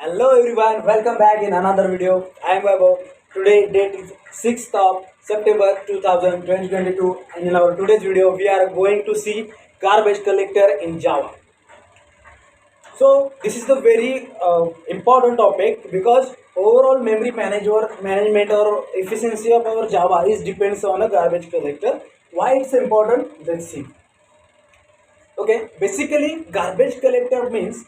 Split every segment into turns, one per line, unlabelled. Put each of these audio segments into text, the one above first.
Hello everyone, welcome back in another video. I am Vaibhav. Today date is 6th of September 2022 and in our today's video we are going to see garbage collector in Java. So this is the very important topic because overall memory management or efficiency of our Java is depends on a garbage collector. Why it's important? Let's see. Okay, basically garbage collector means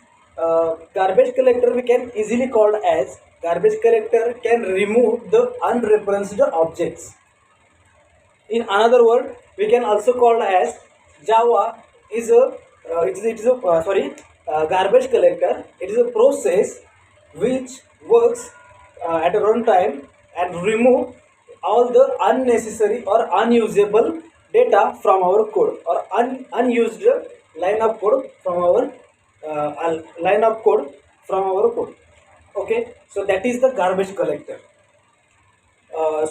garbage collector we can easily called as garbage collector can remove the unreferenced objects. In another word, we can also call as Java is a garbage collector. It is a process which works at a runtime and remove all the unnecessary or unusable data from our code or unused line of code from our code. Okay, so that is the garbage collector.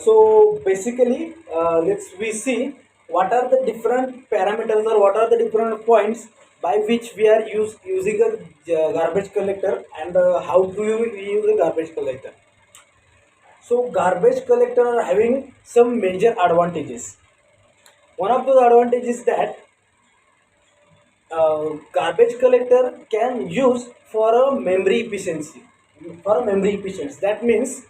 So basically, let's we see what are the different parameters or what are the different points by which we are using a garbage collector and how do we use a garbage collector. So garbage collector are having some major advantages. One of those advantages that garbage collector can use for a memory efficiency. That means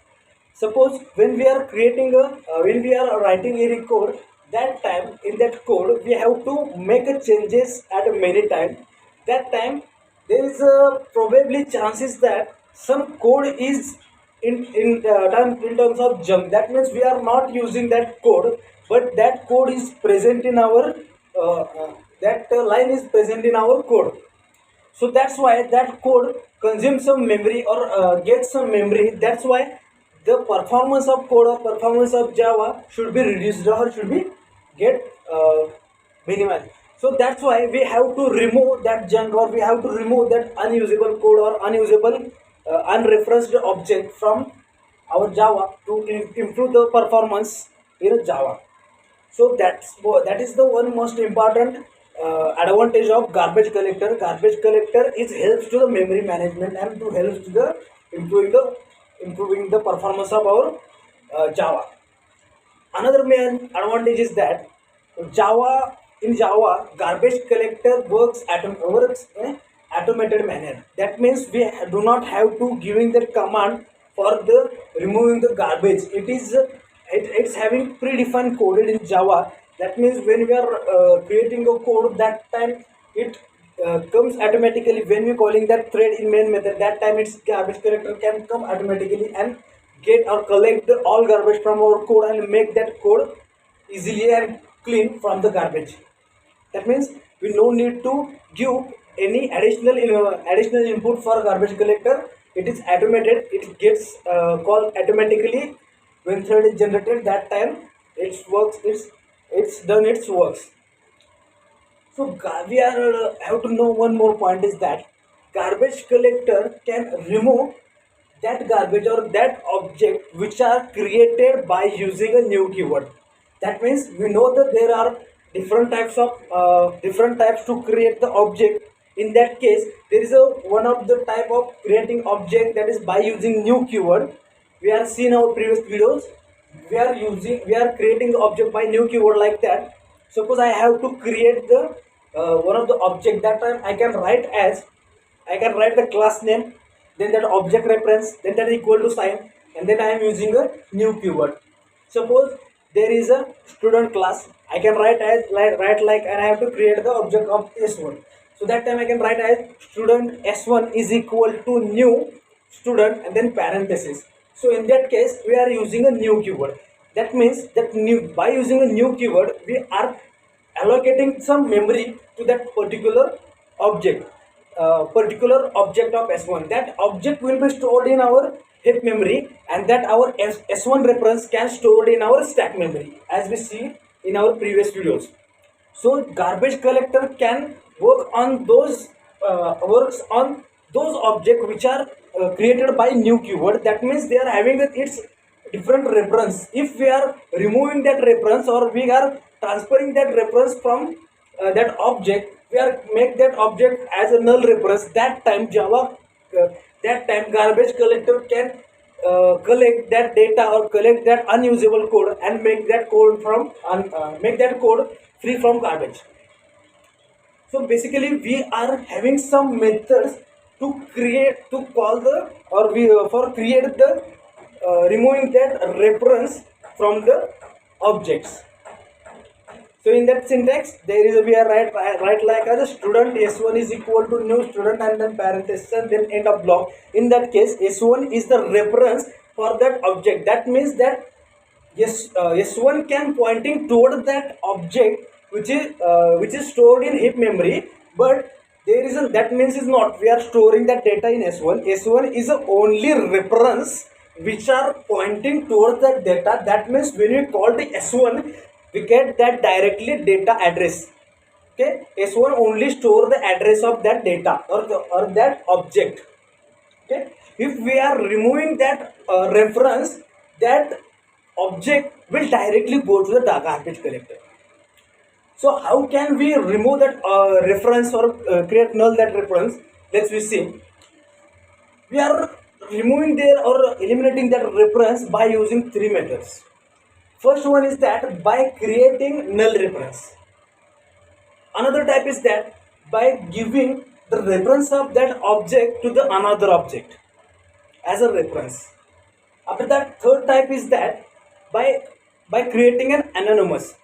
suppose when we are when we are writing any code, that time in that code we have to make a changes at many time. That time there is a probably chances that some code is in terms of junk. That means we are not using that code, but that code is present in our line is present in our code. So that's why that code consumes some memory or gets some memory. That's why the performance of code or performance of Java should be reduced or should be get minimized. So that's why we have to remove that junk or we have to remove that unusable code or unusable unreferenced object from our Java to improve the performance in Java. So that is the one most important advantage of garbage collector. Garbage collector is helps to the memory management and to helps to the improving the performance of our Java. Another main advantage is that Java garbage collector works in a automated manner. That means we do not have to giving the command for the removing the garbage. It's having predefined coded in Java. That means when we are creating a code, that time it comes automatically when we calling that thread in main method. That time its garbage collector can come automatically and get or collect all garbage from our code and make that code easily and clean from the garbage. That means we no need to give any additional input for garbage collector. It is automated. It gets called automatically when thread is generated. That time it works. It's done its works. So we are have to know one more point is that garbage collector can remove that garbage or that object which are created by using a new keyword. That means we know that there are different types to create the object. In that case, there is a one of the type of creating object that is by using new keyword. We are seen our previous videos. We are creating the object by new keyword like that. Suppose I have to create the one of the object. That time I can write the class name, then that object reference, then that equal to sign, and then I am using a new keyword. Suppose there is a student class, I can write and I have to create the object of S1. So that time I can write as student S1 is equal to new student and then parenthesis. So in that case we are using a new keyword. That means that by using a new keyword we are allocating some memory to that particular object of S1. That object will be stored in our heap memory and that our S1 reference can stored in our stack memory as we see in our previous videos. So garbage collector can works on those objects which are created by new keyword. That means they are having its different reference. If we are removing that reference or we are transferring that reference from that object, we are make that object as a null reference. That time Java That time garbage collector can collect that data or collect that unusable code and make that code make that code free from garbage. So basically we are having some methods to create to call the or we for create the removing that reference from the objects. So in that syntax, there is a we are write like as a student s1 is equal to new student and then parenthesis and then end of block. In that case, s1 is the reference for that object. That means that s1 can pointing toward that object which is stored in heap memory, but there is a that means is not we are storing that data in s1. S1 is the only reference which are pointing towards that data. That means when we call the s1, we get that directly data address. Okay, s1 only store the address of that data or that object. Okay, if we are removing that reference, that object will directly go to the garbage collector. So how can we remove that reference or create null that reference? Let's we see. We are removing there or eliminating that reference by using three methods. First one is that by creating null reference. Another type is that by giving the reference of that object to the another object as a reference. After that, third type is that by creating an anonymous.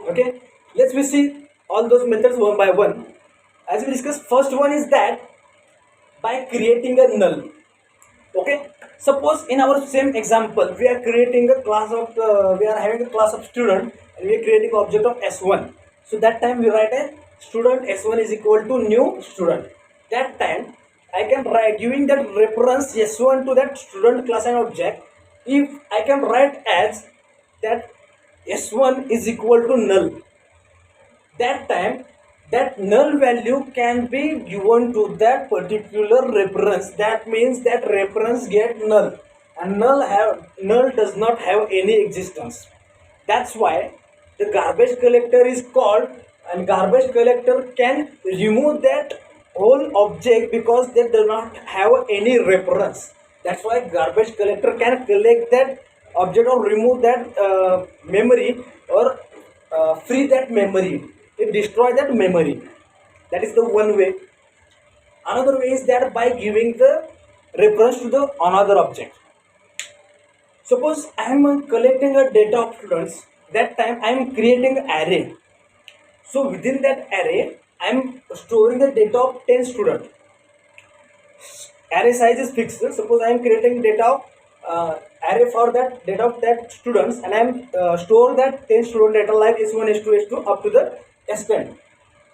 Okay, let's we see all those methods one by one. As we discussed, first one is that by creating a null. Okay, suppose in our same example we are creating a class of we are having a class of student and we are creating object of s1. So that time we write a student s1 is equal to new student. That time I can write giving that reference s1 to that student class and object. If I can write as that s1 is equal to null, that time that null value can be given to that particular reference. That means that reference get null, and null does not have any existence. That's why the garbage collector is called, and garbage collector can remove that whole object because they do not have any reference. That's why garbage collector can collect that object or remove that memory or free that memory. It destroy that memory. That is the one way. Another way is that by giving the reference to the another object. Suppose I am collecting a data of students. That time I am creating an array. So within that array, I am storing the data of 10 students. Array size is fixed. Suppose I am creating data of array for that data of that students, and I am store that 10 student data like s1, s2, s2 up to the s10.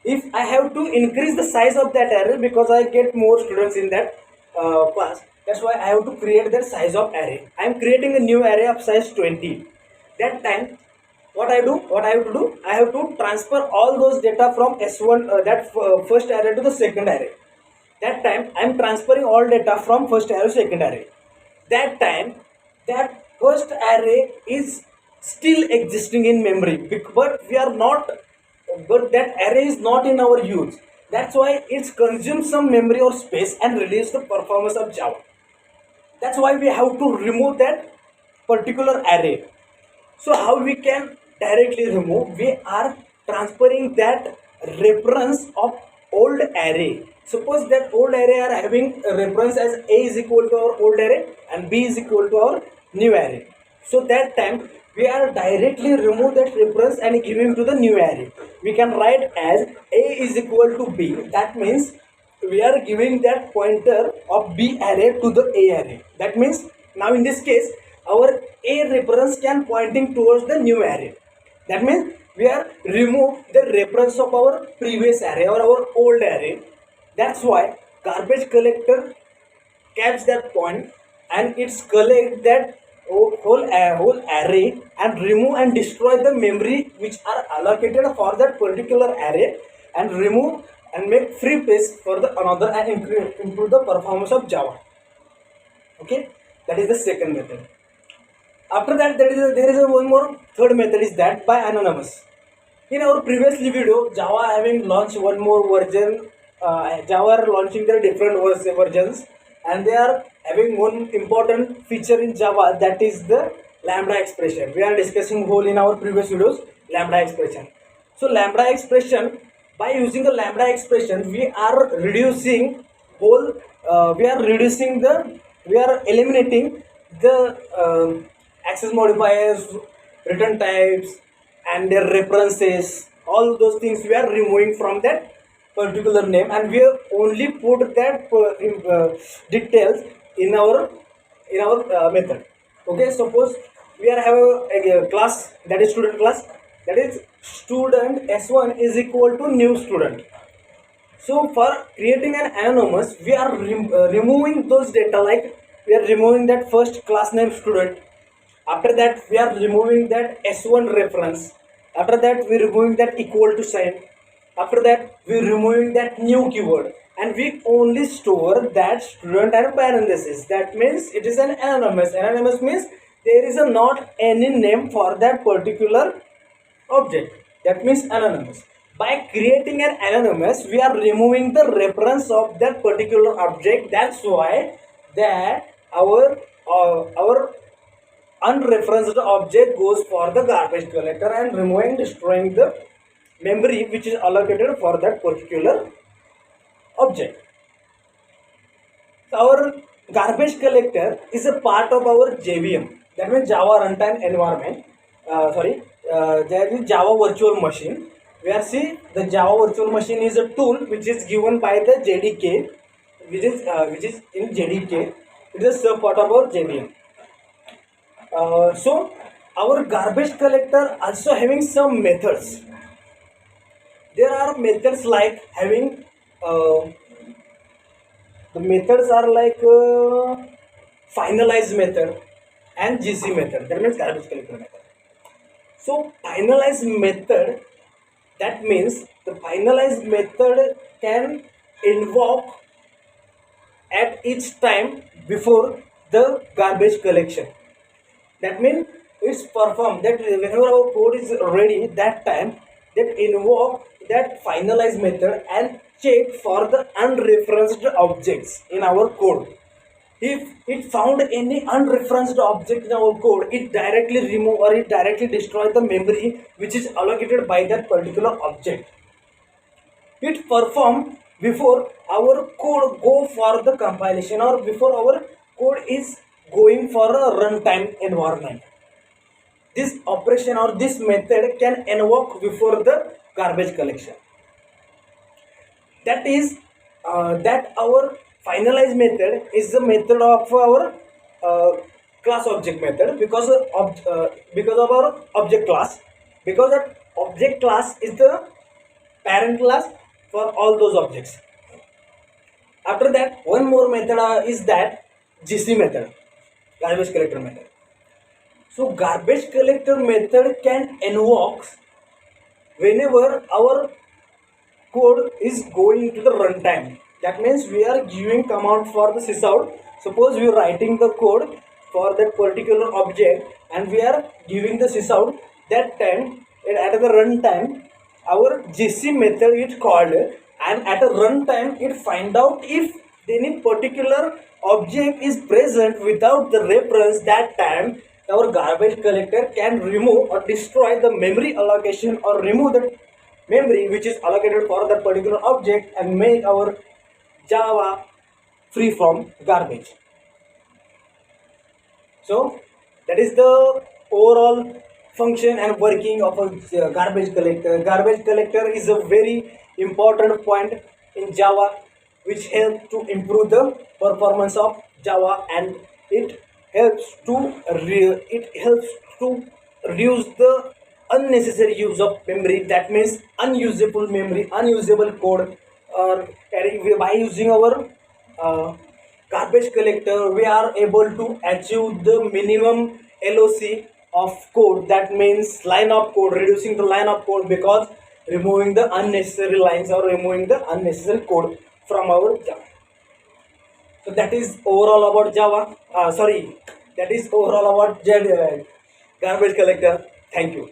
If I have to increase the size of that array because I get more students in that class, that's why I have to create that size of array. I am creating a new array of size 20. That time what I have to do, I have to transfer all those data from s1 first array to the second array. That time I am transferring all data from first array to second array. That time that first array is still existing in memory, but we are not, but that array is not in our use. That's why it's consumes some memory or space and reduce the performance of Java. That's why we have to remove that particular array. So how we can directly remove? We are transferring that reference of old array. Suppose that old array are having a reference as a is equal to our old array and b is equal to our new array. So that time we are directly remove that reference and giving to the new array. We can write as a is equal to b. That means we are giving that pointer of b array to the a array. That means now in this case our a reference can pointing towards the new array. That means we are remove the reference of our previous array or our old array. That's why garbage collector catch that point and it's collect that whole array and remove and destroy the memory which are allocated for that particular array and remove and make free space for the another and improve the performance of Java. Okay, that is the second method. After that, there is a one more third method is that by anonymous. In our previous video, Java having launched one more version. Java are launching their different versions. and they are having one important feature in Java, that is the lambda expression. We are discussing whole in our previous videos, lambda expression. So lambda expression, by using the lambda expression, we are reducing whole. We are eliminating the access modifiers, return types, and their references. All those things we are removing from that particular name, and we have only put that details in our method. Okay, suppose we are have a class, that is student class, that is student s1 is equal to new student. So for creating an anonymous, we are removing those data, like we are removing that first class name student. After that, we are removing that S1 reference. After that, we are removing that equal to sign. After that, we are removing that new keyword. And we only store that student and parenthesis. That means it is an anonymous. Anonymous means there is a not any name for that particular object. That means anonymous. By creating an anonymous, we are removing the reference of that particular object. That's why that our unreferenced object goes for the garbage collector, and removing, destroying the memory which is allocated for that particular object. So our garbage collector is a part of our JVM, that means Java Runtime Environment. There is Java Virtual Machine. Where see, the Java Virtual Machine is a tool which is given by the JDK, which is in JDK. It is a sub part of our JVM. So our garbage collector also having some methods. There are methods like having the methods are like finalize method and GC method. That means garbage collector method. So finalize method, that means the finalize method can invoke at each time before the garbage collection. That means it's performed that whenever our code is ready, that time that invoke that finalize method and check for the unreferenced objects in our code. If it found any unreferenced object in our code, it directly remove or it directly destroy the memory which is allocated by that particular object. It perform before our code go for the compilation, or before our code is going for a runtime environment. This operation or this method can invoke before the garbage collection. That is that our finalize method is the method of our class object method, because of our object class, because that object class is the parent class for all those objects. After that, one more method is that GC method, garbage collector method. So garbage collector method can invoke whenever our code is going to the runtime. That means we are giving command for the sysout. Suppose we are writing the code for that particular object and we are giving the sysout. That time at the runtime, our GC method is called, and at a runtime it find out if any particular object is present without the reference. That time our garbage collector can remove or destroy the memory allocation, or remove the memory which is allocated for that particular object, and make our Java free from garbage. So that is the overall function and working of a garbage collector. Garbage collector is a very important point in Java which helps to improve the performance of Java, and it helps to reduce the unnecessary use of memory. That means unusable memory, unusable code. Or by using our garbage collector, we are able to achieve the minimum LOC of code. That means line of code, reducing the line of code, because removing the unnecessary lines or removing the unnecessary code from our Java. So that is overall about Java. That is overall about garbage collector. Thank you.